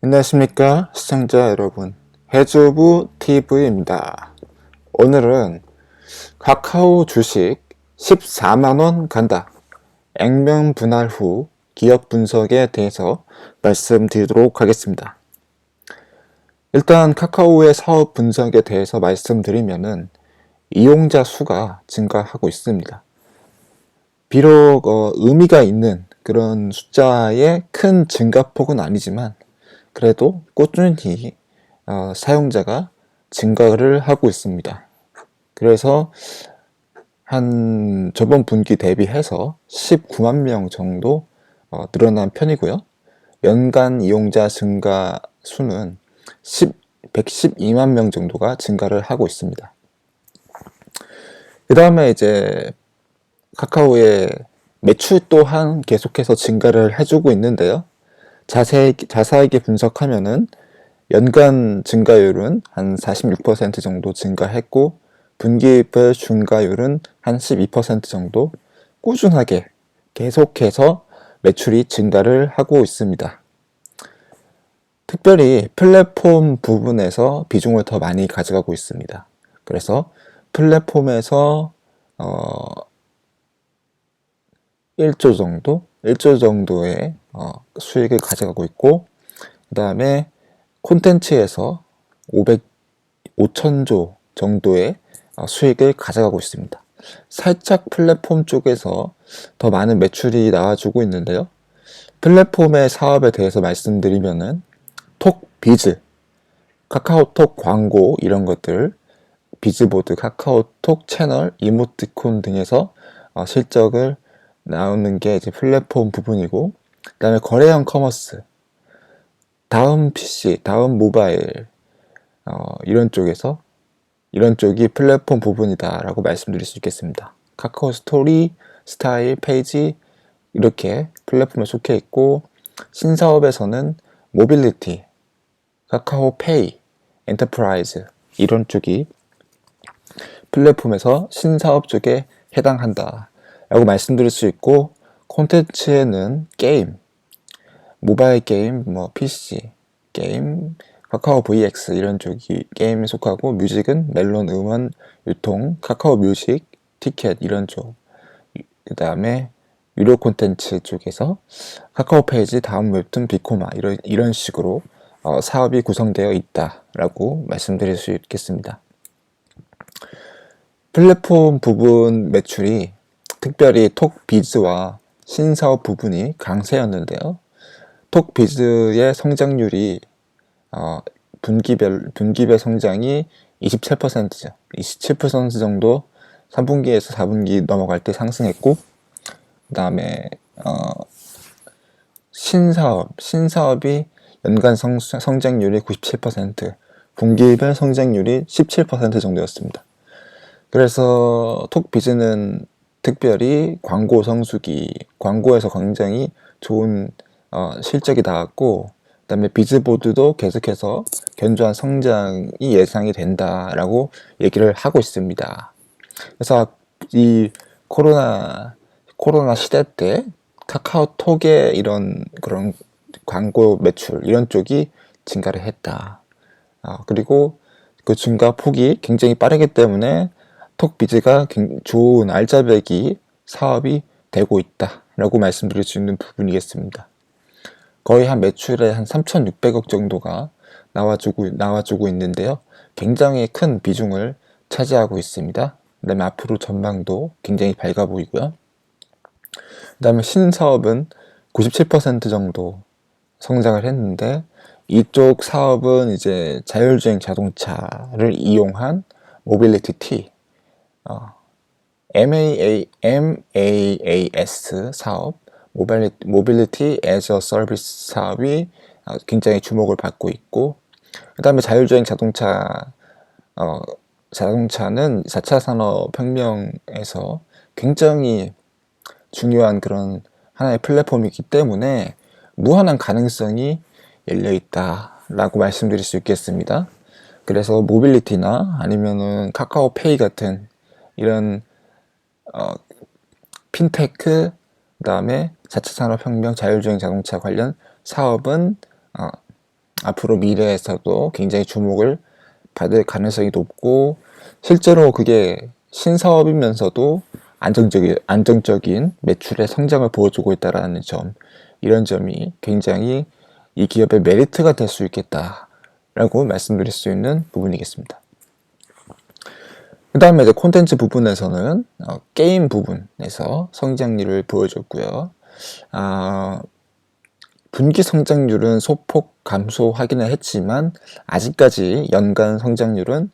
안녕하십니까 시청자 여러분, 해주부 TV입니다. 오늘은 카카오 주식 14만원 간다, 액면 분할 후 기업 분석에 대해서 말씀드리도록 하겠습니다. 일단 카카오의 사업 분석에 대해서 말씀드리면은 이용자 수가 증가하고 있습니다. 비록 의미가 있는 그런 숫자의 큰 증가폭은 아니지만 그래도 꾸준히 사용자가 증가를 하고 있습니다. 그래서 한 저번 분기 대비해서 19만 명 정도 늘어난 편이고요. 연간 이용자 증가 수는 112만 명 정도가 증가를 하고 있습니다. 그 다음에 이제 카카오의 매출 또한 계속해서 증가를 해주고 있는데요. 자세하게 분석하면은 연간 증가율은 한 46% 정도 증가했고 분기별 증가율은 한 12% 정도 꾸준하게 계속해서 매출이 증가를 하고 있습니다. 특별히 플랫폼 부분에서 비중을 더 많이 가져가고 있습니다. 그래서 플랫폼에서 1조 정도의 수익을 가져가고 있고, 그 다음에 콘텐츠에서 5천조 정도의 수익을 가져가고 있습니다. 살짝 플랫폼 쪽에서 더 많은 매출이 나와주고 있는데요. 플랫폼의 사업에 대해서 말씀드리면은 톡비즈, 카카오톡 광고 이런 것들, 비즈보드, 카카오톡 채널, 이모티콘 등에서 실적을 나오는 게 이제 플랫폼 부분이고, 그 다음에 거래형 커머스, 다음 PC, 다음 모바일 이런 쪽이 플랫폼 부분이다 라고 말씀드릴 수 있겠습니다. 카카오 스토리, 스타일, 페이지 이렇게 플랫폼에 속해 있고, 신사업에서는 모빌리티, 카카오 페이, 엔터프라이즈 이런 쪽이 플랫폼에서 신사업 쪽에 해당한다 라고 말씀드릴 수 있고, 콘텐츠에는 게임, 모바일 게임, PC 게임, 카카오 VX 이런 쪽이 게임에 속하고, 뮤직은 멜론 음원 유통, 카카오 뮤직, 티켓 이런 쪽, 그 다음에 유료 콘텐츠 쪽에서 카카오 페이지, 다음 웹툰, 비코마 이런 식으로 사업이 구성되어 있다라고 말씀드릴 수 있겠습니다. 플랫폼 부분 매출이 특별히 톡비즈와 신사업 부분이 강세였는데요. 톡비즈의 성장률이 분기별 성장이 27%죠. 27% 정도 3분기에서 4분기 넘어갈 때 상승했고, 그 다음에 신사업이 연간 성장률이 97%, 분기별 성장률이 17% 정도였습니다. 그래서 톡비즈는 특별히 광고 성수기, 광고에서 굉장히 좋은 실적이 나왔고, 그 다음에 비즈보드도 계속해서 견조한 성장이 예상이 된다라고 얘기를 하고 있습니다. 그래서 이 코로나 시대 때 카카오톡의 그런 광고 매출 이런 쪽이 증가를 했다. 그리고 그 증가 폭이 굉장히 빠르기 때문에 톡비즈가 좋은 알짜배기 사업이 되고 있다라고 말씀드릴 수 있는 부분이겠습니다. 거의 한 매출에 한 3,600억 정도가 나와주고 있는데요. 굉장히 큰 비중을 차지하고 있습니다. 그 다음에 앞으로 전망도 굉장히 밝아 보이고요. 그 다음에 신사업은 97% 정도 성장을 했는데, 이쪽 사업은 이제 자율주행 자동차를 이용한 모빌리티 T, MAAS 사업, 모빌리티 애저 서비스 사업이 굉장히 주목을 받고 있고, 그 다음에 자율주행 자동차는 4차 산업혁명에서 굉장히 중요한 그런 하나의 플랫폼이기 때문에 무한한 가능성이 열려 있다라고 말씀드릴 수 있겠습니다. 그래서 모빌리티나 아니면은 카카오페이 같은 이런 핀테크, 그 다음에 4차 산업혁명 자율주행 자동차 관련 사업은 앞으로 미래에서도 굉장히 주목을 받을 가능성이 높고, 실제로 그게 신사업이면서도 안정적인 매출의 성장을 보여주고 있다는 점, 이런 점이 굉장히 이 기업의 메리트가 될 수 있겠다라고 말씀드릴 수 있는 부분이겠습니다. 그 다음에 이제 콘텐츠 부분에서는 게임 부분에서 성장률을 보여줬고요. 분기 성장률은 소폭 감소하기는 했지만 아직까지 연간 성장률은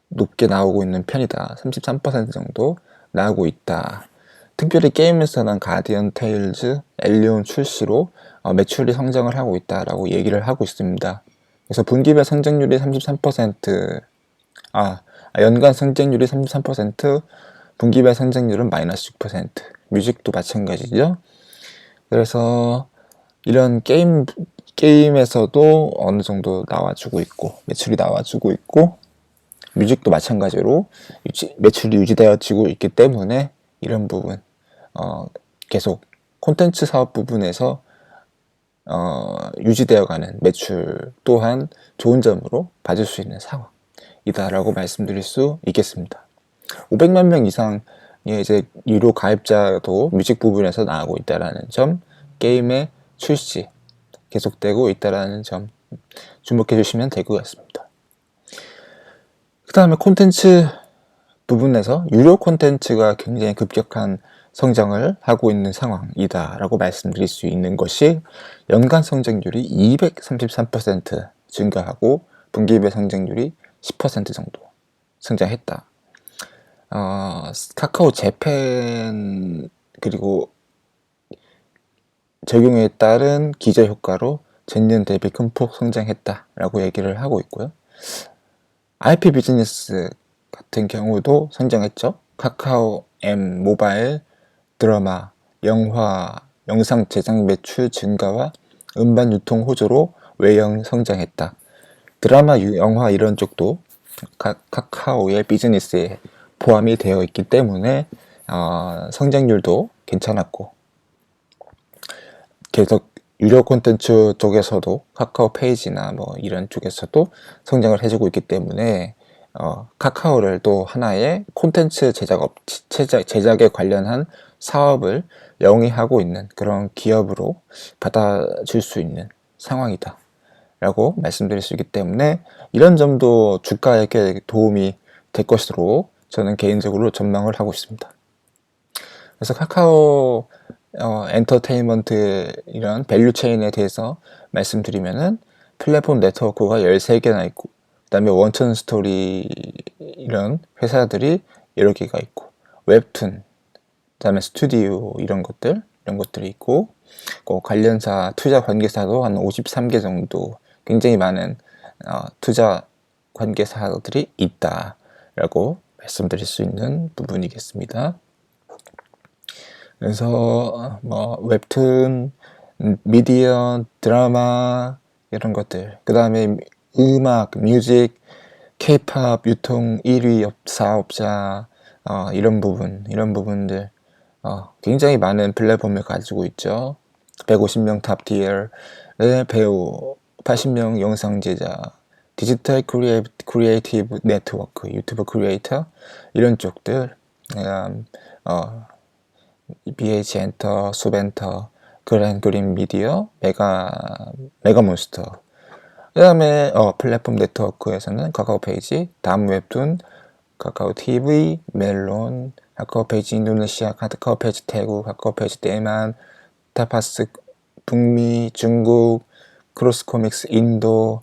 높게 나오고 있는 편이다. 33% 정도 나오고 있다. 특별히 게임에서는 가디언 테일즈, 엘리온 출시로 매출이 성장을 하고 있다라고 얘기를 하고 있습니다. 그래서 분기별 성장률이 33%, 연간 성장률이 33%, 분기별 성장률은 마이너스 6%. 뮤직도 마찬가지죠. 그래서 이런 게임에서도 어느 정도 나와주고 있고, 매출이 나와주고 있고, 뮤직도 마찬가지로 매출이 유지되어지고 있기 때문에 이런 부분, 계속 콘텐츠 사업 부분에서 유지되어가는 매출 또한 좋은 점으로 봐줄 수 있는 상황이다라고 말씀드릴 수 있겠습니다. 500만 명 이상의 이제 유료 가입자도 뮤직 부분에서 나오고 있다라는 점, 게임의 출시 계속되고 있다라는 점 주목해 주시면 될 것 같습니다. 그 다음에 콘텐츠 부분에서 유료 콘텐츠가 굉장히 급격한 성장을 하고 있는 상황이다 라고 말씀드릴 수 있는 것이 연간 성장률이 233% 증가하고 분기별 성장률이 10% 정도 성장했다. 카카오 재팬 그리고 적용에 따른 기저효과로 전년 대비 큰 폭 성장했다라고 얘기를 하고 있고요. IP 비즈니스 같은 경우도 성장했죠. 카카오 M 모바일, 드라마, 영화, 영상 제작 매출 증가와 음반 유통 호조로 외형 성장했다. 드라마, 영화 이런 쪽도 카카오의 비즈니스에 포함이 되어 있기 때문에 성장률도 괜찮았고, 계속 유료 콘텐츠 쪽에서도 카카오 페이지나 뭐 이런 쪽에서도 성장을 해주고 있기 때문에 카카오를 또 하나의 콘텐츠 제작에 관련한 사업을 영위하고 있는 그런 기업으로 받아줄 수 있는 상황이다 라고 말씀드릴 수 있기 때문에 이런 점도 주가에 도움이 될 것으로 저는 개인적으로 전망을 하고 있습니다. 그래서 카카오 엔터테인먼트 이런 밸류 체인에 대해서 말씀드리면은 플랫폼 네트워크가 13개나 있고, 그 다음에 원천 스토리 이런 회사들이 여러 개가 있고, 웹툰, 그 다음에 스튜디오 이런 것들이 있고, 관련사 투자 관계사도 한 53개 정도 굉장히 많은 투자 관계사들이 있다라고 말씀드릴 수 있는 부분이겠습니다. 그래서 뭐 웹툰, 미디어, 드라마 이런 것들, 그 다음에 음악, 뮤직, 케이팝 유통 1위 사업자 이런 부분들 굉장히 많은 플랫폼을 가지고 있죠. 150명 탑티어의 배우, 80명 영상 제작, 디지털 크리에이티브 네트워크, 유튜브 크리에이터 이런 쪽들, BH 엔터, 수벤터, 그랜그린 미디어, 메가몬스터. 그 다음에 플랫폼 네트워크에서는 카카오 페이지, 다음 웹툰, 카카오 TV, 멜론, 카카오 페이지 인도네시아, 카카오 페이지 태국, 카카오 페이지 대만, 타파스 북미, 중국, 크로스코믹스 인도,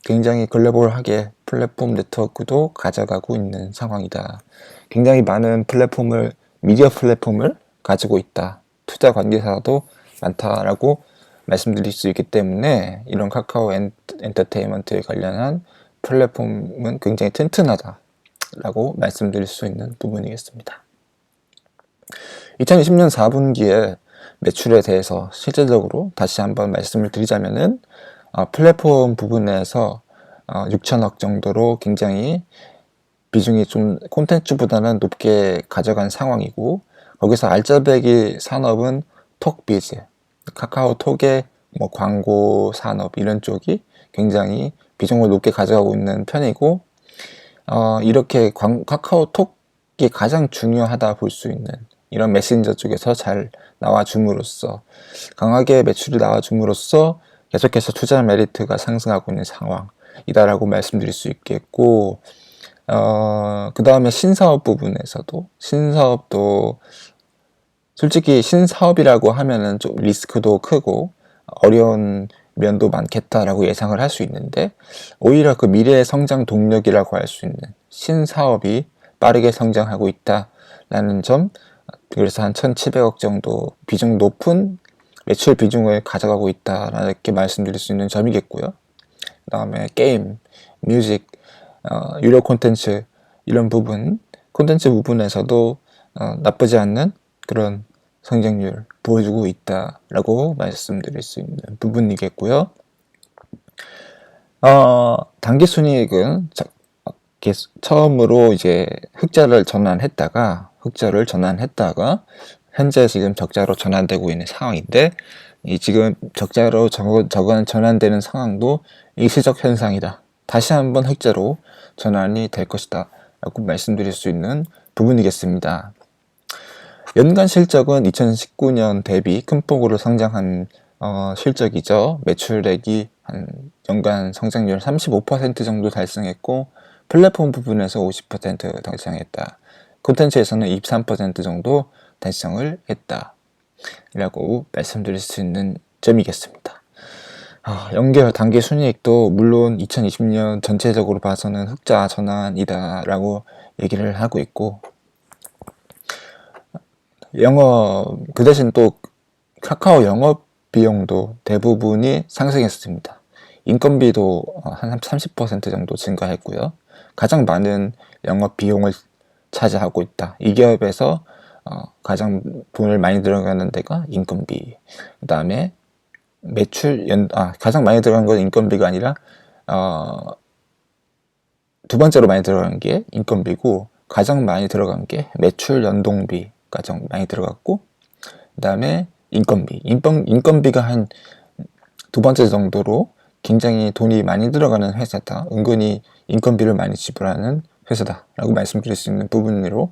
굉장히 글로벌하게 플랫폼 네트워크도 가져가고 있는 상황이다. 굉장히 많은 미디어 플랫폼을 가지고 있다. 투자 관계사도 많다라고 말씀드릴 수 있기 때문에 이런 카카오 엔터테인먼트에 관련한 플랫폼은 굉장히 튼튼하다라고 말씀드릴 수 있는 부분이겠습니다. 2020년 4분기에 매출에 대해서 실질적으로 다시 한번 말씀을 드리자면은 플랫폼 부분에서 6천억 정도로 굉장히 비중이 좀 콘텐츠보다는 높게 가져간 상황이고, 거기서 알짜배기 산업은 톡비즈, 카카오톡의 뭐 광고 산업 이런 쪽이 굉장히 비중을 높게 가져가고 있는 편이고, 이렇게 카카오톡이 가장 중요하다 볼 수 있는 이런 메신저 쪽에서 잘 나와줌으로써, 강하게 매출이 나와줌으로써 계속해서 투자 메리트가 상승하고 있는 상황이다라고 말씀드릴 수 있겠고, 그 다음에 신사업 부분에서도, 신사업도 솔직히 신사업이라고 하면은 좀 리스크도 크고 어려운 면도 많겠다라고 예상을 할 수 있는데, 오히려 그 미래의 성장 동력이라고 할 수 있는 신사업이 빠르게 성장하고 있다라는 점, 그래서 한 1,700억 정도 비중 높은 매출 비중을 가져가고 있다라는 게 말씀드릴 수 있는 점이겠고요. 그 다음에 게임, 뮤직, 유료 콘텐츠 이런 부분, 콘텐츠 부분에서도 나쁘지 않는 그런 성장률 보여주고 있다라고 말씀드릴 수 있는 부분이겠고요. 당기순이익은 처음으로 이제 흑자를 전환했다가 현재 지금 적자로 전환되고 있는 상황인데, 이 지금 적자로 전환되는 상황도 일시적 현상이다. 다시 한번 흑자로 전환이 될 것이다 라고 말씀드릴 수 있는 부분이겠습니다. 연간 실적은 2019년 대비 큰 폭으로 성장한 실적이죠. 매출액이 한 연간 성장률 35% 정도 달성했고, 플랫폼 부분에서 50% 달성했다. 콘텐츠에서는 23% 정도 달성을 했다 라고 말씀드릴 수 있는 점이겠습니다. 연결 단기 순이익도 물론 2020년 전체적으로 봐서는 흑자 전환이다 라고 얘기를 하고 있고, 그 대신 또 카카오 영업 비용도 대부분이 상승했습니다. 인건비도 한 30% 정도 증가했고요. 가장 많은 영업 비용을 차지하고 있다. 이 기업에서 가장 돈을 많이 들어가는 데가 인건비. 그 다음에 가장 많이 들어간 건 인건비가 아니라 두 번째로 많이 들어간 게 인건비고, 가장 많이 들어간 게 매출 연동비 가장 많이 들어갔고, 그 다음에 인건비가 한 두 번째 정도로 굉장히 돈이 많이 들어가는 회사다. 은근히 인건비를 많이 지불하는 회사다 라고 말씀드릴 수 있는 부분으로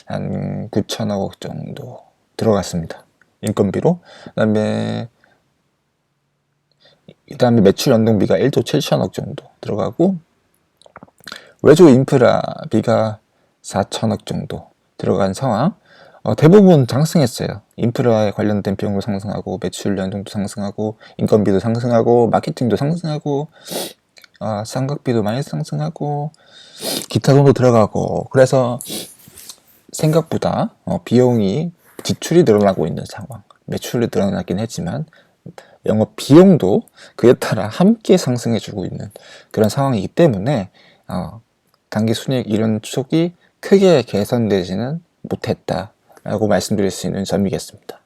한 9천억 정도 들어갔습니다. 인건비로. 그 다음에 매출 연동비가 1조 7천억 정도 들어가고, 외주 인프라비가 4천억 정도 들어간 상황. 대부분 상승했어요. 인프라에 관련된 비용도 상승하고, 매출 연동도 상승하고, 인건비도 상승하고, 마케팅도 상승하고, 상각비도 많이 상승하고, 기타 돈도 들어가고, 그래서 생각보다 지출이 늘어나고 있는 상황. 매출이 늘어나긴 했지만 영업 비용도 그에 따라 함께 상승해주고 있는 그런 상황이기 때문에 단기 순이익 이런 쪽이 크게 개선되지는 못했다라고 말씀드릴 수 있는 점이겠습니다.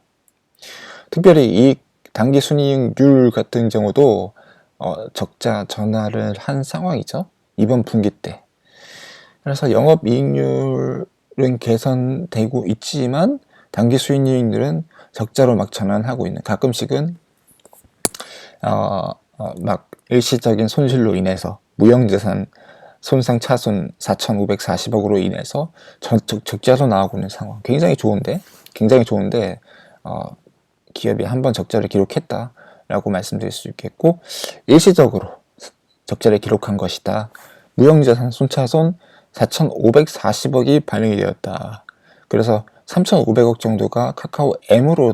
특별히 이 단기 순이익률 같은 경우도 적자 전환을 한 상황이죠. 이번 분기 때. 그래서 영업이익률은 개선되고 있지만 단기 수익률은 적자로 막 전환하고 있는, 가끔씩은 막 일시적인 손실로 인해서 무형자산 손상 차손 4,540억으로 인해서 적자로 나오고 있는 상황. 굉장히 좋은데 기업이 한번 적자를 기록했다라고 말씀드릴 수 있겠고, 일시적으로 적자를 기록한 것이다. 무형자산 손차손 4,540억이 반영이 되었다. 그래서 3,500억 정도가 카카오 M으로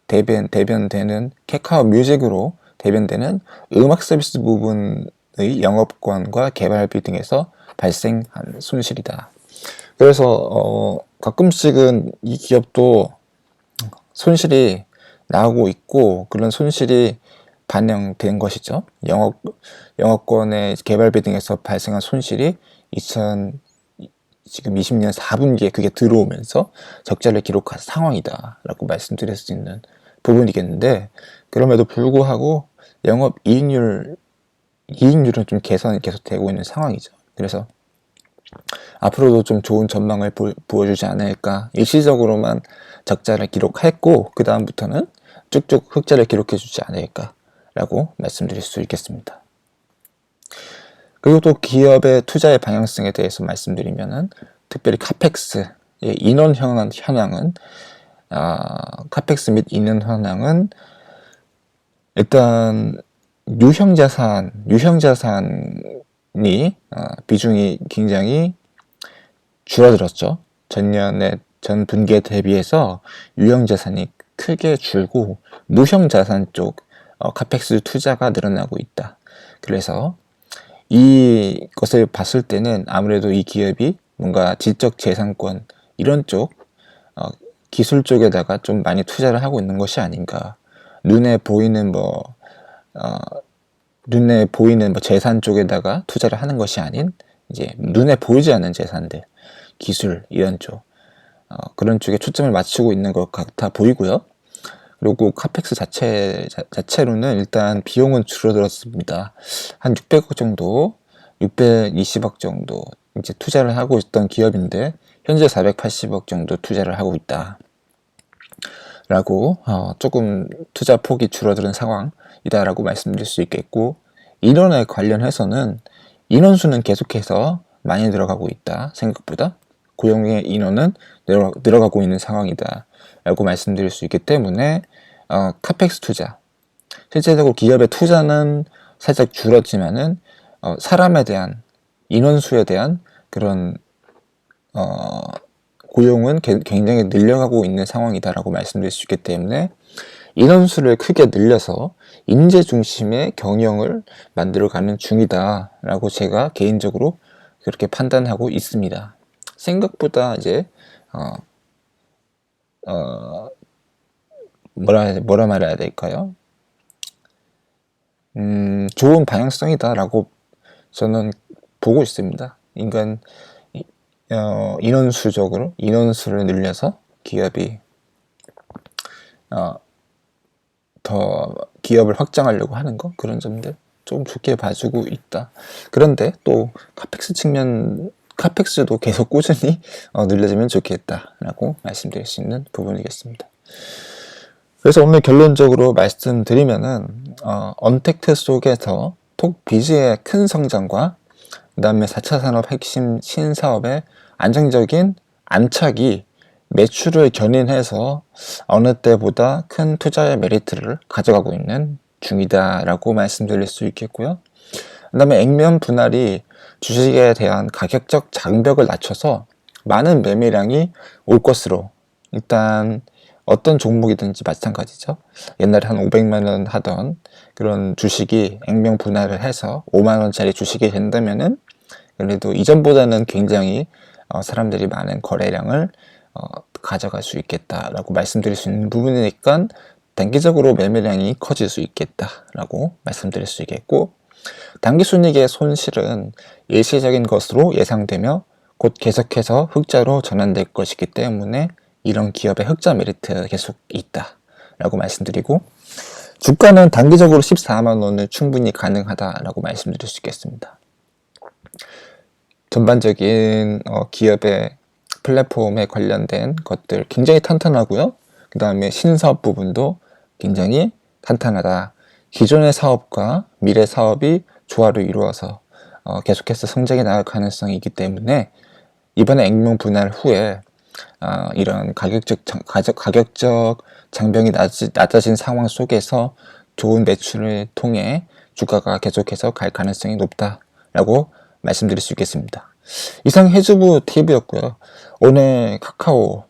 대변되는, 카카오 뮤직으로 대변되는 음악 서비스 부분의 영업권과 개발비 등에서 발생한 손실이다. 그래서 가끔씩은 이 기업도 손실이 나오고 있고, 그런 손실이 반영된 것이죠. 영업권의 개발비 등에서 발생한 손실이 지금 20년 4분기에 그게 들어오면서 적자를 기록한 상황이다 라고 말씀드릴 수 있는 부분이겠는데, 그럼에도 불구하고 영업이익률은 좀 개선이 계속 되고 있는 상황이죠. 그래서 앞으로도 좀 좋은 전망을 보여주지 않을까. 일시적으로만 적자를 기록했고 그 다음부터는 쭉쭉 흑자를 기록해 주지 않을까 라고 말씀드릴 수 있겠습니다. 그리고 또 기업의 투자의 방향성에 대해서 말씀드리면은 특별히 카펙스의 인원 현황은 카펙스 및 인원 현황은 일단 유형 자산이 비중이 굉장히 줄어들었죠. 전 분기에 대비해서 유형 자산이 크게 줄고 무형 자산 쪽 카펙스 투자가 늘어나고 있다. 그래서 이것을 봤을 때는 아무래도 이 기업이 뭔가 지적 재산권 이런 쪽 기술 쪽에다가 좀 많이 투자를 하고 있는 것이 아닌가. 눈에 보이는 재산 쪽에다가 투자를 하는 것이 아닌 이제 눈에 보이지 않는 재산들, 기술 이런 쪽 그런 쪽에 초점을 맞추고 있는 것 같아 보이고요. 그리고 카펙스 자체로는 일단 비용은 줄어들었습니다. 한 600억 정도, 620억 정도 이제 투자를 하고 있던 기업인데 현재 480억 정도 투자를 하고 있다. 라고 조금 투자 폭이 줄어드는 상황이다라고 말씀드릴 수 있겠고, 인원에 관련해서는 인원수는 계속해서 많이 늘어가고 있다. 생각보다 고용의 인원은 늘어가고 있는 상황이다 라고 말씀드릴 수 있기 때문에 카펙스 투자, 실제적으로 기업의 투자는 살짝 줄었지만은 사람에 대한, 인원수에 대한 그런 고용은 굉장히 늘려가고 있는 상황이다라고 말씀드릴 수 있기 때문에 인원수를 크게 늘려서 인재 중심의 경영을 만들어가는 중이다라고 제가 개인적으로 그렇게 판단하고 있습니다. 생각보다 이제 뭐라 말해야 될까요? 좋은 방향성이다라고 저는 보고 있습니다. 인원수적으로 인원수를 늘려서 기업이 더 기업을 확장하려고 하는 거, 그런 점들 좀 좋게 봐주고 있다. 그런데 또 카펙스도 계속 꾸준히 늘려지면 좋겠다라고 말씀드릴 수 있는 부분이겠습니다. 그래서 오늘 결론적으로 말씀드리면은 언택트 속에서 톡비즈의 큰 성장과 그 다음에 4차 산업 핵심 신사업의 안정적인 안착이 매출을 견인해서 어느 때보다 큰 투자의 메리트를 가져가고 있는 중이다라고 말씀드릴 수 있겠고요. 그 다음에 액면 분할이 주식에 대한 가격적 장벽을 낮춰서 많은 매매량이 올 것으로, 일단 어떤 종목이든지 마찬가지죠. 옛날에 한 500만원 하던 그런 주식이 액면 분할을 해서 5만원짜리 주식이 된다면은 그래도 이전보다는 굉장히 사람들이 많은 거래량을 가져갈 수 있겠다라고 말씀드릴 수 있는 부분이니까 단기적으로 매매량이 커질 수 있겠다라고 말씀드릴 수 있겠고, 당기순이익의 손실은 일시적인 것으로 예상되며 곧 계속해서 흑자로 전환될 것이기 때문에 이런 기업의 흑자 메리트가 계속 있다라고 말씀드리고, 주가는 단기적으로 14만원을 충분히 가능하다라고 말씀드릴 수 있겠습니다. 전반적인 기업의 플랫폼에 관련된 것들 굉장히 탄탄하고요. 그 다음에 신사업 부분도 굉장히 탄탄하다. 기존의 사업과 미래 사업이 조화를 이루어서 계속해서 성장해 나갈 가능성이 있기 때문에 이번에 액면 분할 후에 이런 가격적 장벽이 낮아진 상황 속에서 좋은 매출을 통해 주가가 계속해서 갈 가능성이 높다라고 말씀드릴 수 있겠습니다. 이상 해주부 팁이었고요. 오늘 카카오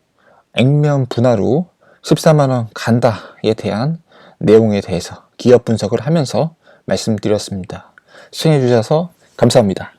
액면 분할 후 14만원 간다에 대한 내용에 대해서 기업 분석을 하면서 말씀드렸습니다. 시청해주셔서 감사합니다.